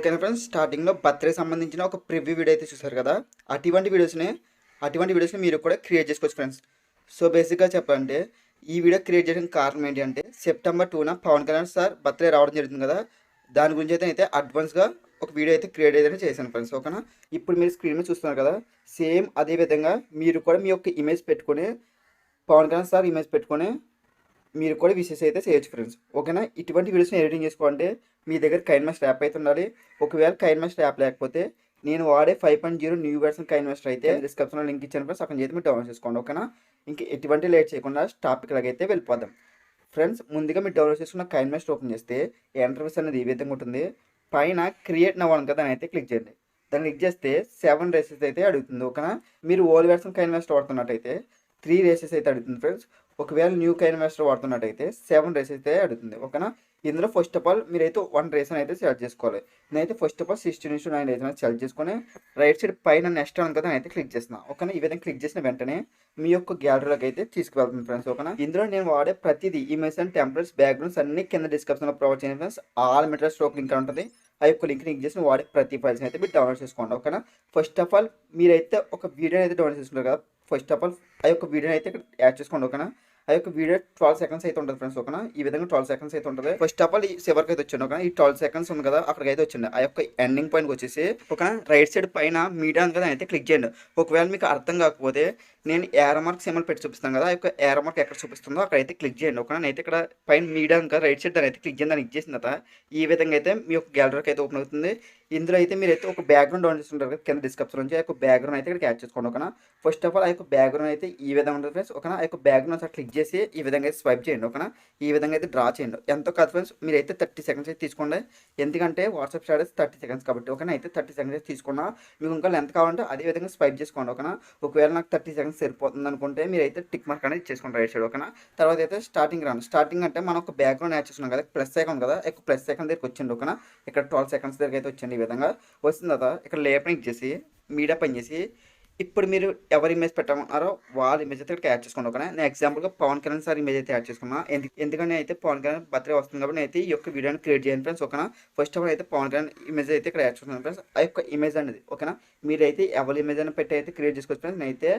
ఓకేనా ఫ్రెండ్స్, స్టార్టింగ్లో బర్త్డే సంబంధించిన ఒక ప్రివ్యూ వీడియో అయితే చూసారు కదా. అటువంటి వీడియోస్ని మీరు కూడా క్రియేట్ చేసుకోవచ్చు ఫ్రెండ్స్. సో బేసిక్గా చెప్పాలంటే ఈ వీడియో క్రియేట్ చేయడానికి కారణం ఏంటి అంటే సెప్టెంబర్ 2న పవన్ కళ్యాణ్ సార్ బర్త్డే రావడం జరుగుతుంది కదా. దాని గురించి అయితే అడ్వాన్స్గా ఒక వీడియో అయితే క్రియేట్ అయితే చేశాను ఫ్రెండ్స్. ఓకేనా, ఇప్పుడు మీరు స్క్రీన్ మీద చూస్తున్నారు కదా, సేమ్ అదే విధంగా మీరు కూడా మీ యొక్క ఇమేజ్ పెట్టుకొని పవన్ కళ్యాణ్ సార్ ఇమేజ్ పెట్టుకొని మీరు కూడా విషెస్ అయితే చేయొచ్చు ఫ్రెండ్స్. ఓకేనా, ఇటువంటి వీడియోస్ని ఎడిటింగ్ చేసుకోవాలంటే మీ దగ్గర కైన్మాస్టర్ యాప్ అయితే ఉండాలి. ఒకవేళ కైన్మాస్టర్ యాప్ లేకపోతే నేను వాడే 5.0 న్యూ వెర్షన్ కైన్మాస్టర్ అయితే డిస్క్రిప్షన్లో లింక్ ఇచ్చాను ఫ్రెండ్స్. అక్కడ చేతి మీరు డౌన్లోడ్ చేసుకోండి. ఓకేనా, ఇంక ఎటువంటి లేట్ చేయకుండా టాపిక్ లాగైతే వెళ్ళిపోదాం ఫ్రెండ్స్. ముందుగా మీరు డౌన్లోడ్ చేసుకున్న కైన్మాస్టర్ ఓపెన్ చేస్తే ఇంటర్ఫేస్ అనేది ఈ విధంగా ఉంటుంది. పైన క్రియేట్ నవ్ అని కదా, దాన్ని అయితే క్లిక్ చేయండి. దాన్ని క్లిక్ చేస్తే 7 రేసెస్ అయితే అడుగుతుంది. ఓకేనా, మీరు ఓల్డ్ వెర్షన్ కైన్మాస్టర్ వాడుతున్నట్టయితే 3 రేసెస్ అయితే అడుగుతుంది ఫ్రెండ్స్. ఒకవేళ న్యూ కైన్మాస్టర్ వాడుతున్నట్టయితే 7 రేసెస్ అయితే అడుగుతుంది. ఓకేనా, ఇందులో ఫస్ట్ ఆఫ్ ఆల్ మీరైతే 1 రేస్ అయితే సెలెక్ట్ చేసుకోవాలి. నేనైతే ఫస్ట్ ఆఫ్ ఆల్ 16:9 రేస్ అనేది సెలెక్ట్ చేసుకొని రైట్ సైడ్ పైన నెక్స్ట్ అని కదా అయితే క్లిక్ చేస్తున్నాను. ఓకేనా, ఈ విధంగా క్లిక్ చేసిన వెంటనే మీ యొక్క గ్యాలరీలోకి అయితే తీసుకువెళ్తుంది ఫ్రెండ్స్. ఓకేనా, ఇందులో నేను వాడే ప్రతిదీ ఇమేజ్ అండ్ టెంప్లెట్స్ బ్యాక్గ్రౌండ్స్ అన్ని కింద డిస్క్రిప్షన్లో ప్రొవైడ్ చేయండి friends. All material stroke link ఉంటుంది. ఆ యొక్క లింక్ క్లిక్ చేసి వాడే ప్రతి ఫైల్స్ అయితే మీరు డౌన్లోడ్ చేసుకోండి. ఓకేనా, ఫస్ట్ ఆఫ్ ఆల్ మీరైతే ఒక వీడియో అయితే డౌన్లోడ్ చేసుకుంటారు కదా. ఫస్ట్ ఆఫ్ ఆల్ ఆ యొక్క వీడియోని అయితే ఇక్కడ యాడ్ చేసుకోండి. ఓకేనా, ఆ యొక్క వీడియో 12 సెకండ్స్ అయితే ఉంటుంది ఫ్రెండ్స్. ఓకేనా, ఈ విధంగా 12 సెకండ్స్ అయితే ఉంటుంది. ఫస్ట్ ఆఫ్ ఆల్ ఈ చివరికి అయితే వచ్చింది. ఓకేనా, ఈ 12 సెకండ్స్ ఉంది కదా, అక్కడికి అయితే వచ్చింది. ఆ యొక్క ఎండింగ్ పాయింట్కి వచ్చేసి ఒక రైట్ సైడ్ పైన మీడియా ఉంది కదా, అయితే క్లిక్ చేయండి. ఒకవేళ మీకు అర్థం కాకపోతే నేను ఏరో మార్క్ సింబల్ పెట్టి చూపిస్తాను కదా, ఆ యొక్క ఏరో మార్క్ ఎక్కడ చూపిస్తుందో అక్కడ అయితే క్లిక్ చేయండి. ఓకేనా, అయితే ఇక్కడ పైన మీడియా ఉంది కదా, రైట్ సైడ్ దాన్ని అయితే క్లిక్ చేయండి. దాన్ని క్లిక్ చేసిన తర్వాత ఈ విధంగా అయితే మీ యొక్క గ్యాలరీకి అయితే ఓపెన్ అవుతుంది. ఇందులో అయితే మీరైతే ఒక బ్యాక్గ్రౌండ్ డౌన్ చేస్తుంటారు కదా కింద డిస్క్రిప్షన్ నుంచి, ఆ యొక్క బ్యాక్గ్రౌండ్ అయితే ఇక్కడ యాడ్ చేసుకోండి. ఓకేనా, ఫస్ట్ ఆఫ్ ఆల్ ఆ యొక్క బ్యాక్గ్రౌండ్ అయితే ఈ విధంగా ఉంటుంది ఫ్రెండ్స్. ఓకేనా, ఆ యొక్క బ్యాక్గ్రౌండ్ క్లిక్ చేసి ఈ విధంగా అయితే స్వైప్ చేయండి. ఓకేనా, ఈ విధంగా అయితే డ్రా చేయండి. ఎంతో కాదు ఫ్రెండ్స్, మీరైతే 30 సెకండ్స్ అయితే తీసుకోండి. ఎందుకంటే వాట్సాప్ స్టేటస్ 30 సెకండ్స్ కాబట్టి. ఓకేనా, అయితే 30 సెకండ్స్ అయితే తీసుకున్నా. మీకు ఇంకా లెంత్ కావాలంటే అదే విధంగా స్వైప్ చేసుకోండి. ఓకేనా, ఒకవేళ నాకు 30 సెకండ్స్ సరిపోతుంది అనుకుంటే మీరైతే టిక్ మార్క్ అనేది చేసుకోండి రైట్ సైడ్. ఓకేనా, తర్వాత అయితే స్టార్టింగ్ రాను. స్టార్టింగ్ అంటే మనం ఒక బ్యాక్గ్రౌండ్ యాడ్ చేసుకున్నాం కదా, ప్లస్ ఐకాన్ కదా, ఇక్కడ ప్లస్ ఐకాన్ దగ్గరికి వచ్చింది. ఓకేనా, ఇక్కడ 12 సెకండ్స్ దగ్గర అయితే వచ్చింది. ఈ విధంగా వచ్చిన తర్వాత ఇక్కడ లేపన్ ఇచ్చేసి మీడియా పని చేసి ఇప్పుడు మీరు ఎవరి ఇమేజ్ పెట్టమన్నారో వాళ్ళ ఇమేజ్ అయితే ఇక్కడ యాడ్ చేసుకోండి. ఓకేనా, నేను ఎగ్జాంపుల్గా పవన్ కళ్యాణ్ సార్ ఇమేజ్ అయితే యాడ్ చేసుకున్నా. ఎందుకంటే అయితే పవన్ కళ్యాణ్ బర్త్డే వస్తుంది కాబట్టి అయితే ఈ యొక్క వీడియోని క్రియేట్ చేయండి ఫ్రెండ్స్. ఓకేనా, ఫస్ట్ ఆఫ్ ఆల్ అయితే పవన్ కళ్యాణ్ ఇమేజ్ అయితే ఇక్కడ యాడ్ చేసుకున్నాను ఫ్రెండ్స్. ఆ యొక్క ఇమేజ్ అనేది ఓకేనా, మీరైతే ఎవరి ఇమేజ్ అయినా పెట్టి అయితే క్రియేట్ చేసుకోవచ్చు ఫ్రెండ్స్. నేనైతే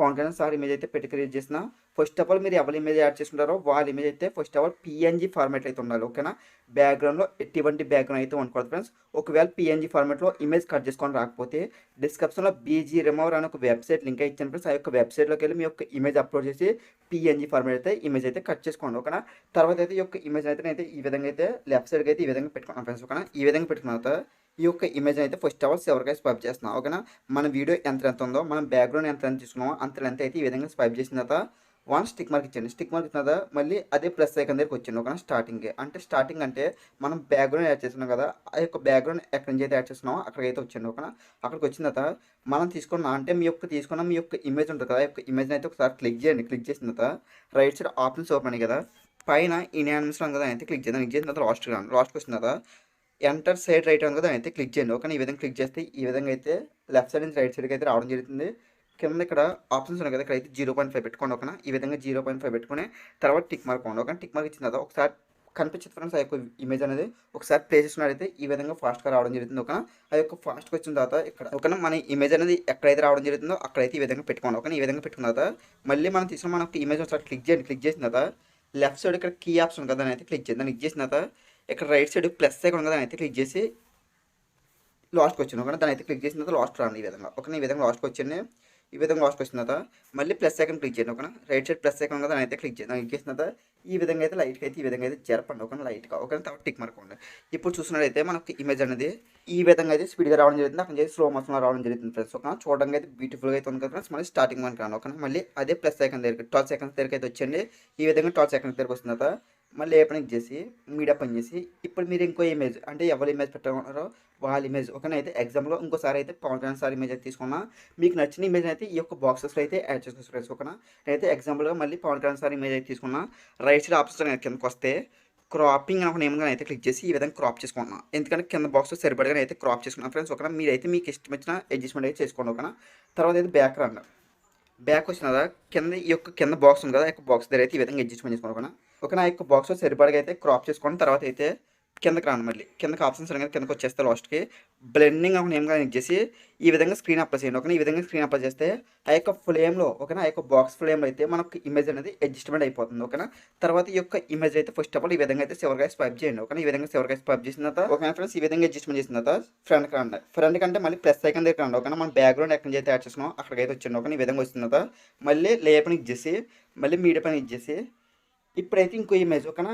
పవన్ కళ్యాణ్ సార్ ఇమేజ్ అయితే పెట్టి క్రియేట్ చేసిన. ఫస్ట్ ఆఫ్ ఆల్ మీరు ఎవరి ఇమేజ్ యాడ్ చేసుకుంటారో వాళ్ళ ఇమేజ్ అయితే first of all PNG format అయితే ఉండాలి. ఓకేనా, బ్యాక్గ్రౌండ్లో ఎటువంటి బ్యాక్గ్రౌండ్ అయితే ఉండకూడదు ఫ్రెండ్స్. ఒకవేళ పిఎన్జీ ఫార్మాట్లో ఇమేజ్ కట్ చేసుకొని రాకపోతే డిస్క్రిప్షన్లో బీజీ రిమూవర్ అని ఒక వెబ్సైట్ లింక్ ఇచ్చాను ఫ్రెండ్స్. ఆ యొక్క వెబ్సైట్లోకి వెళ్ళి మీ యొక్క ఇమేజ్ అప్లోడ్ చేసి పిఎన్జీ ఫార్మాట్ అయితే ఇమేజ్ అయితే కట్ చేసుకోండి. ఓకేనా, తర్వాత అయితే ఈ యొక్క ఇమేజ్ అయితే ఈ విధంగా అయితే లెఫ్ట్ సైడ్కి అయితే ఈ విధంగా పెట్టుకున్నాను ఫ్రెండ్స్. ఓకేనా, ఈ విధంగా పెట్టుకున్న తర్వాత ఈ యొక్క ఇమేజ్ అయితే ఫస్ట్ ఆఫ్ ఆల్ ఎవరికైతే స్వైప్ చేస్తున్నాం. ఓకేనా, మన వీడియో ఎంత ఉందో మనం బ్యాక్గ్రౌండ్ ఎంత తీసుకున్నామో అంత లెంత్ అయితే ఈ విధంగా స్వైప్ చేసిన తర్వాత 1 స్టిక్ మార్క్ ఇచ్చండి. స్టిక్ మార్క్ ఇచ్చిన తర్వాత మళ్ళీ అదే ప్లస్ ఐకాన్ దగ్గరికి వచ్చింది. ఓకేనా, స్టార్టింగ్ అంటే మనం బ్యాక్గ్రౌండ్ యాడ్ చేస్తున్నాం కదా, ఆ యొక్క బ్యాక్గ్రౌండ్ ఎక్కడి నుంచి అయితే యాడ్ చేస్తున్నామో అక్కడికైతే వచ్చింది. ఓకేనా, అక్కడికి వచ్చిన తర్వాత మనం తీసుకున్న అంటే మీ యొక్క ఇమేజ్ ఉంటుంది కదా, ఆ యొక్క ఇమేజ్ని అయితే ఒకసారి క్లిక్ చేయండి. క్లిక్ చేసిన తర్వాత రైట్ సైడ్ ఆప్షన్స్ ఓపెన్ అయ్యి కదా, పైన ఇన్యానిమేషన్ కదా అయితే క్లిక్ చేయండి. క్లిక్ చేసిన తర్వాత లాస్ట్కి వచ్చిన తర్వాత ఎంటర్ సైడ్ రైట్ అని కదా అయితే క్లిక్ చేయండి. ఓకే, ఈ విధంగా క్లిక్ చేస్తే ఈ విధంగా అయితే లెఫ్ట్ సైడ్ నుంచి రైట్ సైడ్కి అయితే రావడం జరుగుతుంది. కింద ఇక్కడ ఆప్షన్స్ ఉన్నాయి కదా, ఇక్కడ అయితే 0.5 పెట్టుకోండి. ఓకేనా, ఈ విధంగా 0.5 పెట్టుకుని తర్వాత టిక్ మార్క్ ఉంది. ఓకే, టిక్ మార్క్ ఇచ్చిన తర్వాత ఒకసారి కనిపించింది ఫ్రెండ్స్ ఆ యొక్క ఇమేజ్ అనేది ఒకసారి ప్లే చేసుకున్నట్టయితే ఈ విధంగా ఫాస్ట్గా రావడం జరుగుతుంది. ఓకేనా, ఆ యొక్క ఫాస్ట్గా వచ్చిన తర్వాత ఇక్కడ ఓకేనా మన ఇమేజ్ అనేది ఎక్కడైతే రావడం జరుగుతుందో అక్కడైతే ఈ విధంగా పెట్టుకోండి. ఓకే, ఈ విధంగా పెట్టుకున్న తర్వాత మళ్ళీ మనం తీసుకున్న మన ఇమేజ్ ఒకసారి క్లిక్ చేయండి. క్లిక్ చేసిన తర్వాత లెఫ్ట్ సైడ్ ఇక్కడ కీ ఆప్షన్ కదా, దాన్ని అయితే క్లిక్ చేయండి. దాన్ని క్లిక్ చేసిన తర్వాత ఇక్కడ రైట్ సైడ్ ప్లస్ ఐకాన్ కదా, దాన్ని అయితే క్లిక్ చేసి లాస్ట్కి వచ్చింది. ఓకే, దాన్ని అయితే క్లిక్ చేసిన తర్వాత లాస్ట్ రాండి ఈ విధంగా. ఓకే, ఈ విధంగా లాస్ట్కి వచ్చింది. ఈ విధంగా లాస్ట్కి వచ్చిన తర్వాత మళ్ళీ ప్లస్ ఐకాన్ క్లిక్ చేయండి. ఓకేనా, రైట్ సైడ్ ప్లస్ ఐకాన్ కదా, దాన్ని అయితే క్లిక్ చేయండి. క్లిక్ చేసిన తర్వాత ఈ విధంగా అయితే లైట్గా అయితే ఈ విధంగా అయితే జరపండి. ఓకే, లైట్గా. ఓకే, తర్వాత టిక్ మార్క్ ఉంది. ఇప్పుడు చూసినట్టయితే మనకు ఇమేజ్ అనేది ఈ విధంగా అయితే స్పీడ్గా రావడం జరుగుతుంది. అక్కడ చేసి స్లో మోషన్లో రావడం జరుగుతుంది ఫ్రెండ్స్. ఓకే, చూడడానికి అయితే బ్యూటిఫుల్గా అయితే ఉంది కదా ఫ్రెండ్స్. మళ్ళీ స్టార్టింగ్ మనకి రాను. ఓకే, మళ్ళీ అదే ప్లస్ ఐకాన్ దగ్గరికి 12 సెకండ్స్ దగ్గరికి అయితే వచ్చండి. ఈ విధంగా 12 సెకండ్స్ దగ్గరికి వస్తున్న తర్వాత మళ్ళీ ఏ పని చేసి మీడియా పని చేసి ఇప్పుడు మీరు ఇంకో ఇమేజ్ అంటే ఎవరి ఇమేజ్ పెట్టారో వాళ్ళ ఇమేజ్. ఓకేనా, అయితే ఎగ్జాంపుల్లో ఇంకోసారి అయితే పవన్ కళ్యాణ్ సార్ ఇమేజ్ అయితే తీసుకున్నా. మీకు నచ్చిన ఇమేజ్ అయితే ఈ యొక్క బాక్సెస్లో అయితే యాడ్ చేసుకోవచ్చు ఫ్రెండ్స్. ఓకేనా, నేనైతే ఎగ్జాంపుల్గా మళ్ళీ పవన్ కళ్యాణ్ సార్ ఇమేజ్ అయితే తీసుకున్నా. రైట్ సైడ్ ఆప్షన్ కిందకి వస్తే క్రాపింగ్ అని ఒక నేమ్గా అయితే క్లిక్ చేసి ఈ విధంగా క్రాప్ చేసుకుంటున్నాను. ఎందుకంటే కింద బాక్స్ సరిపడగా అయితే క్రాప్ చేసుకున్నాను ఫ్రెండ్స్. ఓకేనా, మీరైతే మీకు ఇష్టం వచ్చిన అడ్జస్ట్మెంట్ అయితే చేసుకోండి. ఓకేనా, తర్వాత అయితే బ్యాక్ వచ్చిన కదా కింద ఈ యొక్క కింద బాక్స్ ఉంది కదా, ఈ యొక్క బాక్స్ దగ్గర అయితే ఈ విధంగా అడ్జస్ట్మెంట్ చేసుకోండి. ఓకేనా, ఆ యొక్క బాక్స్ సరిపడగా అయితే క్రాప్ చేసుకోండి. తర్వాత అయితే కిందకి రాను, మళ్ళీ కిందకి ఆప్షన్స్ ఉన్నాయి కదా, కిందకి వచ్చేస్తే లాస్ట్కి బ్లెండింగ్ ఒక నేమ్ కానీ ఇచ్చేసి ఈ విధంగా స్క్రీన్ అప్లై చేయండి. ఓకేనా, ఈ విధంగా స్క్రీన్ అప్లై చేస్తే ఆ యొక్క ఫ్లేమ్లో, ఓకేనా, ఆ యొక్క బాక్స్ ఫ్లేమ్లో అయితే మనకు ఇమేజ్ అనేది అడ్జస్ట్మెంట్ అయిపోతుంది. ఓకేనా, తర్వాత ఈ యొక్క ఇమేజ్ అయితే ఫస్ట్ ఆఫ్ ఆల్ ఈ విధంగా అయితే చివరిగా స్వైప్ చేయండి. ఓకేనా, ఈ విధంగా చివరిగా స్వైప్ చేసిన తర్వాత ఓకేనా ఫ్రెండ్స్, ఈ విధంగా అడ్జస్ట్మెంట్ చేసిన తర్వాత ఫ్రంట్ కంటే మళ్ళీ ప్లస్ ఐకాన్ దగ్గర రండి. ఓకేనా, మన బ్యాక్గ్రౌండ్ ఎక్కడి నుంచి అయితే యాడ్ చేస్తున్నాం అక్కడికైతే వచ్చింది. ఓకేనా, ఈ విధంగా వచ్చిన తర్వాత మళ్ళీ లేయర్ పని ఇచ్చేసి మళ్ళీ మీడియా పని ఇచ్చేసి ఇప్పుడైతే ఇంకో ఇమేజ్, ఓకేనా,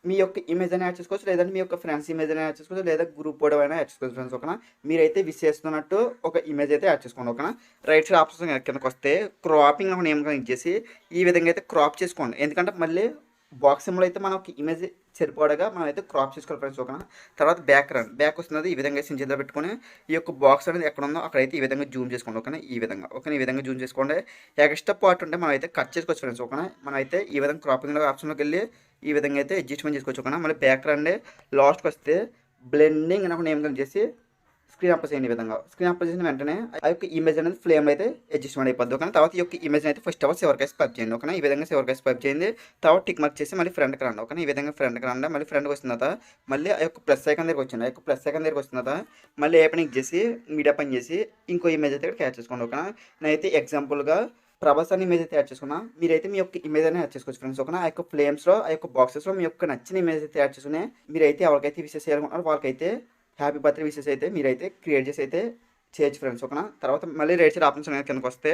మీ యొక్క ఇమేజ్ అని యాడ్ చేసుకోవచ్చు, లేదంటే మీ యొక్క ఫ్రెండ్స్ ఇమేజ్ అని యాడ్ చేసుకోవచ్చు, లేదా గ్రూప్ ఫోటో అయినా యాడ్ చేసుకోవచ్చు ఫ్రెండ్స్. ఓకేనా, మీరైతే విష్ చేస్తున్నట్టు ఒక ఇమేజ్ అయితే యాడ్ చేసుకోండి. ఓకేనా, రైట్ సైడ్ ఆప్షన్ కిందకి వస్తే క్రాపింగ్ ఒక నేమ్ ఇచ్చేసి ఈ విధంగా అయితే క్రాప్ చేసుకోండి. ఎందుకంటే మళ్ళీ బాక్స్ సింబల్ అయితే మనకి ఇమేజ్ సరిపడగా మనం అయితే క్రాప్ చేసుకోవాలి ఫ్రెండ్స్. ఓకేనా, తర్వాత బ్యాక్ వస్తున్నది ఈ విధంగా సించిలో పెట్టుకొని ఈ యొక్క బాక్స్ అనేది ఎక్కడ ఉందో అక్కడైతే ఈ విధంగా జూమ్ చేసుకోండి. ఓకేనా, ఈ విధంగా ఓకేనా, ఈ విధంగా జూమ్ చేసుకోండి. ఎక్స్ట్రా పార్ట్ ఉంటే మనం అయితే కట్ చేసుకోవచ్చు ఫ్రెండ్స్. ఓకేనా, మనం అయితే ఈ విధంగా క్రాపింగ్ ఆప్షన్లోకి వెళ్ళి ఈ విధంగా అయితే అడ్జస్ట్మెంట్ చేసుకోవచ్చు. ఓకేనా, మళ్ళీ బ్యాక్ రండి, లాస్ట్కి వస్తే బ్లెండింగ్ అని ఒక నేమ్ చేసి స్క్రీన్ అప్లై చేయండి. ఈ విధంగా స్క్రీన్ అప్లై చేసిన వెంటనే ఆ యొక్క ఇమేజ్ అనేది ఫ్లేమ్ అయితే అడ్జస్ట్మెంట్ అయిపోద్ది. ఓకే, తర్వాత ఈ యొక్క ఇమేజ్ అయితే ఫస్ట్ ఆఫ్ చివరికి స్వైప్ చేయండి. ఓకే, ఈ విధంగా చివరికి స్వైప్ చేయండి. తర్వాత టిక్ మార్క్ చేసి మళ్ళీ ఫ్రంట్కి రండి. ఓకే, ఈ విధంగా ఫ్రంట్కి రండి. మళ్ళీ ఫ్రంట్కి వచ్చిన తర్వాత మళ్ళీ ఆ యొక్క ప్లస్ ఐకాన్ దగ్గరికి వచ్చింది. ఆ యొక్క ప్లస్ ఐకాన్ దగ్గరికి వచ్చిన తర్వాత మళ్ళీ ఏ పని చేసి మీడియా పని చేసి ఇంకో ఇమేజ్ అయితే క్యాచ్ చేసుకోండి. ఓకేనా, నేనైతే ఎగ్జాంపుల్గా ప్రభాస్ అని ఇమేజ్ అయితే యాడ్ చేసుకున్నా, మీరైతే మీ యొక్క ఇమేజ్ అనేది యాడ్ చేసుకోవచ్చు ఫ్రెండ్స్. ఓకేనా, ఆ యొక్క ఫ్లేమ్స్లో ఆ యొక్క బాక్సెస్లో మీ యొక్క నచ్చిన ఇమేజ్ అయితే యాడ్ చేసుకుని మీరైతే ఎవరికైతే విషెస్ చేయాలనుకుంటున్నారో వాళ్ళకైతే హ్యాపీ బర్త్డే విషెస్ అయితే మీరైతే క్రియేట్ చేసి అయితే చేయొచ్చు ఫ్రెండ్స్. ఓకేనా, తర్వాత మళ్ళీ రైట్ సైడ్ ఆప్షన్స్ ఉన్నాయి కిందకి వస్తే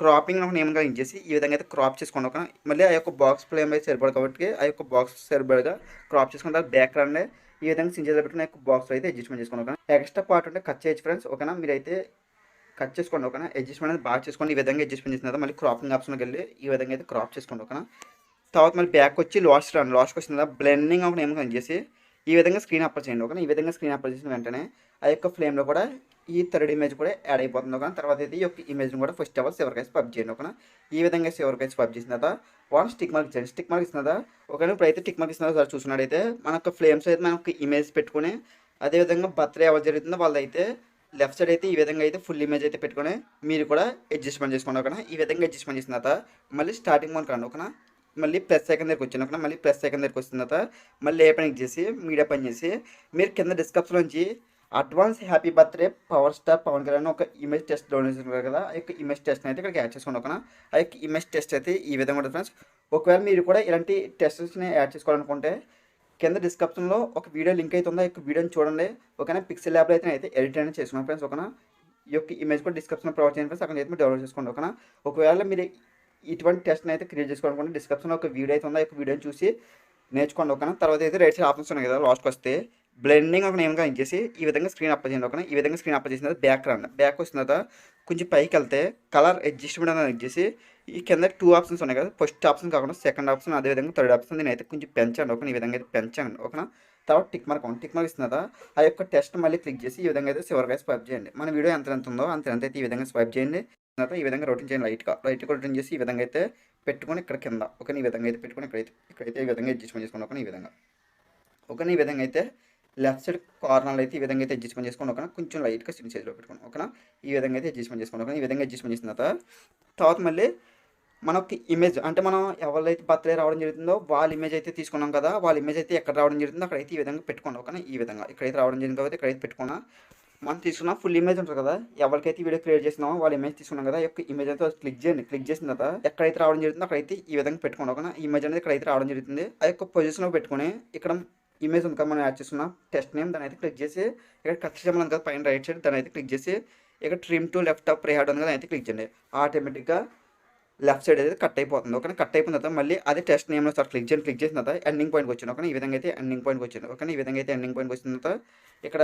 క్రాపింగ్ ఒక నేమ్గా ఇచ్చేసి ఈ విధంగా అయితే క్రాప్ చేసుకోండి. ఓకేనా, మళ్ళీ ఆ యొక్క బాక్స్ ఫ్లేమ్ అయితే సరిపడదు కాబట్టి ఆ యొక్క బాక్స్ సరిపడగా క్రాప్ చేసుకున్న తర్వాత బ్యాక్ రండి, ఈ విధంగా సించేజ్ పెట్టుకుని యొక్క బాక్స్లో అయితే అడ్జస్ట్మెంట్ చేసుకోండి. ఓకేనా, ఎక్స్ట్రా పార్ట్ ఉంటే కట్ చేయొచ్చు ఫ్రెండ్స్. ఓకేనా, మీరైతే కట్ చేసుకోండి. ఓకేనా, అడ్జస్ట్మెంట్ అనేది బాగా చేసుకోండి. ఈ విధంగా అడ్జస్ట్మెంట్ చేసిన తర్వాత మళ్ళీ క్రాపింగ్ ఆప్షన్కి వెళ్ళి ఈ విధంగా అయితే క్రాప్ చేసుకోండి. ఓకేనా, తర్వాత మళ్ళీ బ్యాక్ వచ్చి లాస్ట్కి వచ్చిన తర్వాత బ్లెండింగ్ ఒక నేమ్ చేసి ఈ విధంగా స్క్రీన్ అప్లై చేయండి. ఓకేనా, ఈ విధంగా స్క్రీన్ అప్లై చేసిన వెంటనే ఆ యొక్క ఫ్లేమ్లో కూడా ఈ థర్డ్ ఇమేజ్ కూడా యాడ్ అయిపోతుంది. ఓకేనా, తర్వాత అయితే ఈ యొక్క ఇమేజ్ని కూడా ఫస్ట్ ఆఫ్ ఆల్ చివరికైతే స్వైప్ చేయండి. ఓకేనా, ఈ విధంగా చివరికైతే స్వైప్ చేసిన తర్వాత వన్ స్టిక్ మార్క్ చేయండి. స్టిక్ మార్క్ ఇస్తున్నదా ఓకేనా, ఇప్పుడు అయితే టిక్ మార్క్ ఇస్తున్నా సార్ చూసినట్టయితే మన యొక్క ఫ్లేమ్స్ అయితే మనకు ఇమేజ్ పెట్టుకుని అదేవిధంగా బర్త్డే ఎవరు జరుగుతుందో వాళ్ళైతే లెఫ్ట్ సైడ్ అయితే ఈ విధంగా అయితే ఫుల్ ఇమేజ్ అయితే పెట్టుకుని మీరు కూడా అడ్జస్ట్మెంట్ చేసుకోండి. ఓకేనా, ఈ విధంగా అడ్జస్ట్మెంట్ చేసిన తర్వాత మళ్ళీ స్టార్టింగ్ మనకు రండి. ఓకేనా, మళ్ళీ ప్లస్ సెకండ్ దగ్గరికి వచ్చాను. ఓకేనా, మళ్ళీ ప్లస్ సెకండ్ దగ్గరికి వచ్చిన తర్వాత మళ్ళీ ఏ పని చేసి మీడియా పని చేసి మీరు కింద డిస్క్రిప్షన్లోంచి advance happy birthday power star Pawan Kalyan ఒక ఇమేజ్ టెస్ట్ డౌన్లోడ్ చేసుకున్నారు కదా, ఆ యొక్క ఇమేజ్ టెస్ట్ అయితే ఇక్కడికి యాడ్ చేసుకోండి. ఓకేనా, ఆ యొక్క ఇమేజ్ టెస్ట్ అయితే ఈ విధంగా ఉంటుంది ఫ్రెండ్స్. ఒకవేళ మీరు కూడా ఇలాంటి టెస్ట్స్ని యాడ్ చేసుకోవాలనుకుంటే కింద డిస్క్రిప్షన్లో ఒక వీడియో లింక్ అయితే ఉందో ఆ యొక్క వీడియోని చూడండి. ఓకేనా, పిక్సెల్ ల్యాబ్లో అయితే ఎడిట్ అనేది చేసుకున్నాం ఫ్రెండ్స్. ఓకేనా, ఈ యొక్క ఇమేజ్ కూడా డిస్క్రిప్షన్లో ప్రొవైడ్ చేయండి ఫ్రెండ్స్, అక్కడ అయితే మీరు డౌన్లోడ్ చేసుకోండి. ఓకేనా, ఒకవేళ మీరు ఇటువంటి టెస్ట్ని అయితే క్రియేట్ చేసుకోవాలనుకుంటే డిస్క్రిప్షన్లో ఒక వీడియో అయితే ఉందో ఆ యొక్క వీడియోని చూసి నేర్చుకోండి. ఓకేనా, తర్వాత అయితే రైట్ సైడ్ ఆప్షన్స్ ఉన్నాయి కదా, లాస్ట్కి వస్తే బ్లెండింగ్ ఒక నేమ్గా ఇచ్చేసి ఈ విధంగా స్క్రీన్ అప్లై చేయండి. ఓకేనా, ఈ విధంగా స్క్రీన్ అప్లై చేసిన తర్వాత బ్యాక్ రండి. బ్యాక్ వచ్చిన తర్వాత కొంచెం పైకి వెళ్తే కలర్ అడ్జస్ట్మెంట్ అనేది ఇచ్చేసి ఈ కింద 2 ఆప్షన్స్ ఉన్నాయి కదా, ఫస్ట్ ఆప్షన్ కాకుండా సెకండ్ ఆప్షన్ అదేవిధంగా థర్డ్ ఆప్షన్ దీని అయితే కొంచెం పెంచండి. ఓకే, ఈ విధంగా అయితే పెంచండి. ఓకేనా, తర్వాత టిక్ మార్క్ ఇస్తున్న తర్వాత ఆ యొక్క టెస్ట్ మళ్ళీ క్లిక్ చేసి ఈ విధంగా అయితే చివరిగా స్వైప్ చేయండి. మన వీడియో ఎంత ఉందో అంత అయితే ఈ విధంగా స్వైప్ చేయండి. తర్వాత ఈ విధంగా రొటీన్ చేయండి, లైట్గా రొటీన్ చేసి ఈ విధంగా అయితే పెట్టుకొని ఇక్కడ కింద ఓకే ఈ విధంగా అయితే పెట్టుకొని ఇక్కడైతే ఈ విధంగా అడ్జస్ట్మెంట్ చేసుకోండి. ఓకే, ఈ విధంగా ఓకేనా, ఈ విధంగా అయితే లెఫ్ట్ సైడ్ కార్నర్లో అయితే ఈ విధంగా అయితే అడ్జస్ట్మెంట్ చేసుకోండి. ఓకేనా, కొంచెం లైట్గా సిమ్ సైజ్లో పెట్టుకోండి. ఓకేనా, ఈ విధంగా అయితే అడ్జస్ట్మెంట్ చేసుకోండి. ఓకే, ఈ విధంగా అడ్జస్ట్మెంట్ చేసిన తర్వాత మళ్ళీ మనకి ఇమేజ్ అంటే మనం ఎవరైతే బర్త్డే రావడం జరుగుతుందో వాళ్ళ ఇమేజ్ అయితే తీసుకున్నాం కదా, వాళ్ళ ఇమేజ్ అయితే ఎక్కడ రావడం జరుగుతుందో అక్కడైతే ఈ విధంగా పెట్టుకోండి. ఓకేనా, ఈ విధంగా ఇక్కడైతే రావడం జరిగింది కాబట్టి ఇక్కడైతే పెట్టుకున్నా మనం తీసుకున్న ఫుల్ ఇమేజ్ ఉంటుంది కదా, ఎవరికైతే వీడియో క్రియేట్ చేసినామో వాళ్ళ ఇమేజ్ తీసుకున్నాం కదా, యొక్క ఇమేజ్ అయితే క్లిక్ చేయండి. క్లిక్ చేసిన తర్వాత ఎక్కడైతే రావడం జరుగుతుందో అక్కడైతే ఈ విధంగా పెట్టుకోండి. ఓకేనా, ఇమేజ్ అనేది ఇక్కడైతే రావడం జరుగుతుంది. ఆ యొక్క పొజిషన్లో పెట్టుకొని ఇక్కడ ఇమేజ్ ఉంది కదా మనం యాడ్ చేస్తున్న టెస్ట్ నేమ్ దాని అయితే క్లిక్ చేసి ఇక్కడ కట్ చేయమని ఉంది కదా పైన రైట్ సైడ్ దాని అయితే క్లిక్ చేసి ఇక్కడ trim to left of pre had ఉంది కదా అయితే క్లిక్ చేయండి. ఆటోమేటిక్గా లెఫ్ట్ సైడ్ అయితే కట్ అయిపోతుంది. ఓకే, కట్ అయిపోయిన తర్వాత మళ్ళీ అదే టెస్ట్ నేమ్లో సార్ క్లిక్ చేసిన తర్వాత ఎండింగ్ పాయింట్కి వచ్చింది. ఓకే, ఈ విధంగా అయితే ఎండింగ్ పాయింట్కి వచ్చింది. ఓకే, ఈ విధంగా అయితే ఎండింగ్ పాయింట్కి వచ్చిన తర్వాత ఇక్కడ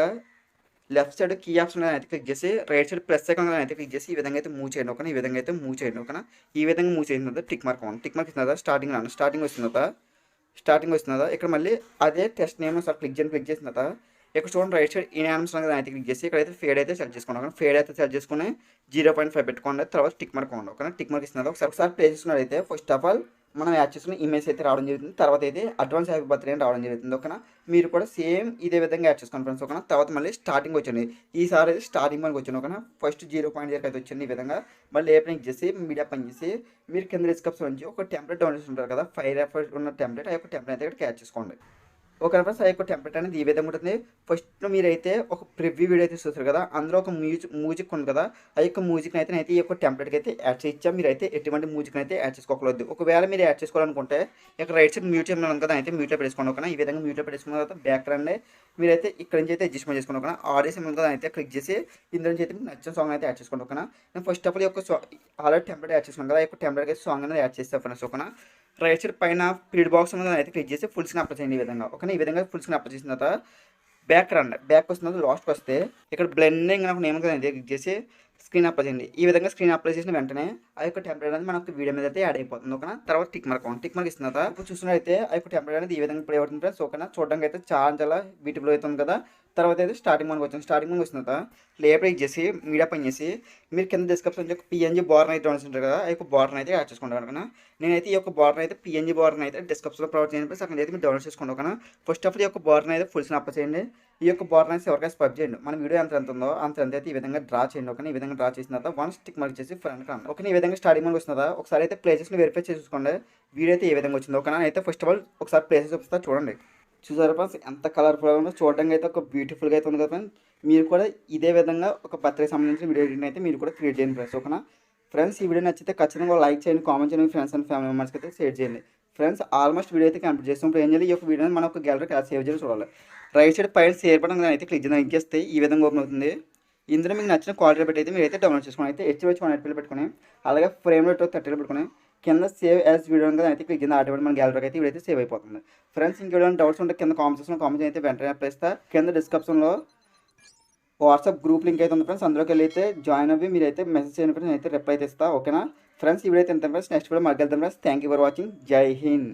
లెఫ్ట్ సైడ్ కీ ఆప్షన్ అయితే క్లిక్ చేసి రైట్ సైడ్ ప్లస్ ఐకాన్ అయితే క్లిక్ చేసి ఈ విధంగా అయితే మూవ్ చేయండి. ఓకే, ఈ విధంగా అయితే మూవ్ చేయండి. ఓకేనా, ఈ విధంగా మూవ్ చేసిన తర్వాత టిక్ మార్క్ ఇచ్చిన తర్వాత స్టార్టింగ్ వచ్చిన తర్వాత ఇక్కడ మళ్ళీ అదే టెస్ట్ నేమ్ సార్ క్లిక్ చేసిన తర్వాత ఇక్కడ చూడండి రైట్ సైడ్ ఇన్యానిమస్ అయితే క్లిక్ చేసి ఇక్కడైతే ఫేడ్ అయితే సెలెక్ట్ చేసుకోండి. ఓకే, ఫేడ్ అయితే సెలెక్ట్ చేసుకుని 0.5 పెట్టుకోండి. తర్వాత టిక్ మార్క్ ఉంది. ఓకే, టిక్ మార్క్ ఇస్తున్నారు ఒకసారి ప్లే చేసుకున్నట్టయితే ఫస్ట్ ఆఫ్ ఆల్ మనం యాడ్ చేసుకున్న ఇమేజ్ అయితే రావడం జరుగుతుంది. తర్వాత అయితే అడ్వాన్స్ హ్యాపీ బర్త్డే అని రావడం జరుగుతుంది. ఓకేనా, మీరు కూడా సేమ్ ఇదే విధంగా యాడ్ చేసుకోండి ఫ్రెండ్స్. ఓకేనా, తర్వాత మళ్ళీ స్టార్టింగ్ వచ్చింది. ఈసారి అయితే స్టార్టింగ్ మనకి వచ్చింది. ఓకేనా, ఫస్ట్ 0.0 అయితే వచ్చింది. ఈ విధంగా మళ్ళీ ఏ పని చేసి మీడియా పని చేసి మీరు కింద డిస్క్రిప్షన్ నుంచి ఒక టెంప్లెట్ డౌన్లోడ్ ఉంటారు కదా, 5 ఉన్న టెంప్లెట్ ఆ యొక్క టెంప్లెట్ అయితే ఇక్కడ యాడ్ చేసుకోండి. ఓకే ఫ్రెండ్స్, ఆ యొక్క టెంప్లెట్ అనేది ఈ విధంగా ఉంటుంది. ఫస్ట్ మీరైతే ఒక ప్రివ్యూ వీడియో అయితే చూస్తారు కదా, అందులో ఒక మ్యూజిక్ ఉంది కదా, ఆ యొక్క మ్యూజిక్ని అయితే ఈ యొక్క టెంప్లెట్కి అయితే యాడ్ చేయించాం. మీరైతే ఎటువంటి మ్యూజిక్ని అయితే యాడ్ చేసుకోకూడదు. ఒకవేళ మీరు యాడ్ చేసుకోవాలనుకుంటే ఇక్కడ రైట్ సైడ్ మ్యూట్ చేయమని కదా, అయితే మ్యూట్లో పెట్టుకోండి. ఓకేనా, ఈ విధంగా మ్యూట్లో పెట్టుకున్న తర్వాత బ్యాక్గ్రౌండ్ మీరైతే ఇక్కడ నుంచి అయితే అడ్జస్ట్మెంట్ చేసుకోండి. ఓకేనా, ఆడియో సిమ్ కదా అయితే క్లిక్ చేసి ఇందులో నుంచి అయితే మీకు నచ్చిన సాంగ్ అయితే యాడ్ చేసుకోండి. ఓకేనా, నేను ఫస్ట్ ఆఫ్ ఆల్ ఈ యొక్క ఆల్రెడీ టెంప్లెట్ యాడ్ చేసుకున్నాను కదా, ఈ యొక్క టెంప్లెట్ అయితే సాంగ్ అనేది యాడ్ చేస్తాను ఫ్రెండ్స్. ఓకేనా, రైట్ సైడ్ పైన ఫీడ్ బాక్స్ ఉన్నది అయితే క్లిక్ చేసి ఫుల్ స్క్రీన్ అప్లై చేయండి ఈ విధంగా. ఓకే, ఈ విధంగా ఫుల్ స్క్రీన్ అప్లై చేసిన తర్వాత బ్యాక్ వస్తున్నది లాస్ట్కి వస్తే ఇక్కడ బ్లెండింగ్ నాకు నేమ్ కదా క్లిక్ చేసి స్క్రీన్ అప్లై చేయండి. ఈ విధంగా స్క్రీన్ అప్లై చేసిన వెంటనే ఆ యొక్క టెంప్లెట్ అనేది మనకు వీడియో మీద అయితే యాడ్ అయిపోతుంది. ఓకేనా, తర్వాత టిక్ మార్క్ ఇస్తున్న తర్వాత ఇప్పుడు చూసినట్లయితే ఆ యొక్క టెంప్లెట్ అనేది ఈ విధంగా ప్లే అవుతుంది ఫ్రెండ్స్. ఓకేనా, చూడడానికి అయితే చాలా బ్యూటిఫుల్ అవుతుంది కదా. తర్వాత అయితే స్టార్టింగ్ మనకు వచ్చిన తర్వాత లేబర్ చేసి మీడియా పని చేసి మీరు కింద డిస్క్రిప్షన్ నుంచి ఒక పిఎన్జీ బార్డర్ అయితే డౌన్లోడ్ ఉంటారు కదా, ఆ యొక్క బార్డర్ అయితే యాడ్ చేసుకుంటాను. ఓకేనా, నేనైతే ఈ యొక్క బార్డర్ అయితే పిఎన్జీ బార్డర్ అయితే డిస్క్రిప్షన్లో ప్రొవైడ్ చేయండి. అక్కడ అయితే మీరు డౌన్లోడ్ చేసుకోండి. ఓకేనా, ఫస్ట్ ఆఫ్ ఆల్ ఈ యొక్క బార్డర్ అయితే ఫుల్ స్క్రీన్ అప్లై చేయండి. ఈ యొక్క బార్డర్ అనేది ఎవరికైనా స్పబ్ చేయండి. మన వీడియో ఎంత ఉందో అంత అయితే ఈ విధంగా డ్రా చేయండి. ఓకే, ఈ విధంగా డ్రా చేసిన తర్వాత వన్ స్టిక్ మార్క్ చేసి ఫ్రంట్ కాండి. ఓకే, ఈ విధంగా స్టార్టింగ్ మనకు వస్తుందా ఒకసారి అయితే ప్లేసెస్ని వెరిఫై చేసుకోండి. వీడియో అయితే ఏ విధంగా వచ్చింది. ఓకేనా, అయితే ఫస్ట్ ఆఫ్ ఆల్ ఒకసారి ప్లేసెస్ చూపిస్తా చూడండి. చూసారు ఫ్రెండ్స్ ఎంత కలర్ఫుల్గా ఉందో, చూడడానికి అయితే ఒక బ్యూటిఫుల్గా అయితే ఉంది కదా ఫ్రెండ్స్. మీరు కూడా ఇదే విధంగా ఒక బర్త్డే సంబంధించిన వీడియో ఎడిటింగ్ అయితే మీరు కూడా క్రియేట్ చేయండి ఫ్రెండ్స్. ఓకేనా ఫ్రెండ్స్, ఈ వీడియో నచ్చితే ఖచ్చితంగా లైక్ చేయండి, కామెంట్ చేయండి, ఫ్రెండ్స్ అండ్ ఫ్యామిలీ మెంబర్స్కి అయితే షేర్ చేయండి. ఫ్రెండ్స్ ఆల్మోస్ట్ వీడియో అయితే కంప్లీట్ చేస్తున్నప్పుడు ఏం చేయాలి, ఈ యొక్క వీడియోని మనం ఒక గ్యాలరీకి సేవ్ చేసి చూడాలి. రైట్ సైడ్ పైన షేర్ బటన్ అయితే క్లిక్ చేస్తే ఈ విధంగా ఓపెన్ అవుతుంది. ఇందులో మీకు నచ్చిన క్వాలిటీ పెట్టి అయితే మీరైతే డౌన్లోడ్ చేసుకుని అయితే హెచ్వైచ్ 180 పెట్టుకుని అలాగే ఫ్రేమ్ రేట్ 30 పెట్టుకుని కింద సేవ్ యాజ్ వీడియో కదా అయితే క్లిక్ చేయండి. ఆటోమేటిక్ మన గ్యాలరీకి అయితే వీడైతే సేవ్ అయిపోతుంది. ఫ్రెండ్స్ ఇంకేమైనా డౌట్స్ ఉంటే కింద కామెంట్ అయితే వెంటనే అప్లై చేస్తా. కింద డిస్క్రిప్షన్లో వాట్సాప్ గ్రూప్ లింక్ అయితే ఉంది ఫ్రెండ్స్, అందులోకి వెళ్ళి అయితే జాయిన్ అవ్వి మీరైతే మెసేజ్ చేయండి ఫ్రెండ్స్, అయితే రిప్లై అయితే ఇస్తా. ఓకేనా ఫ్రెండ్స్, ఈ వీడియో అయితే ఎంత ఫ్రెండ్స్, నెక్స్ట్ వీడియో మళ్ళీ వెళ్తాం friends. Thank you for watching. జై హింద్.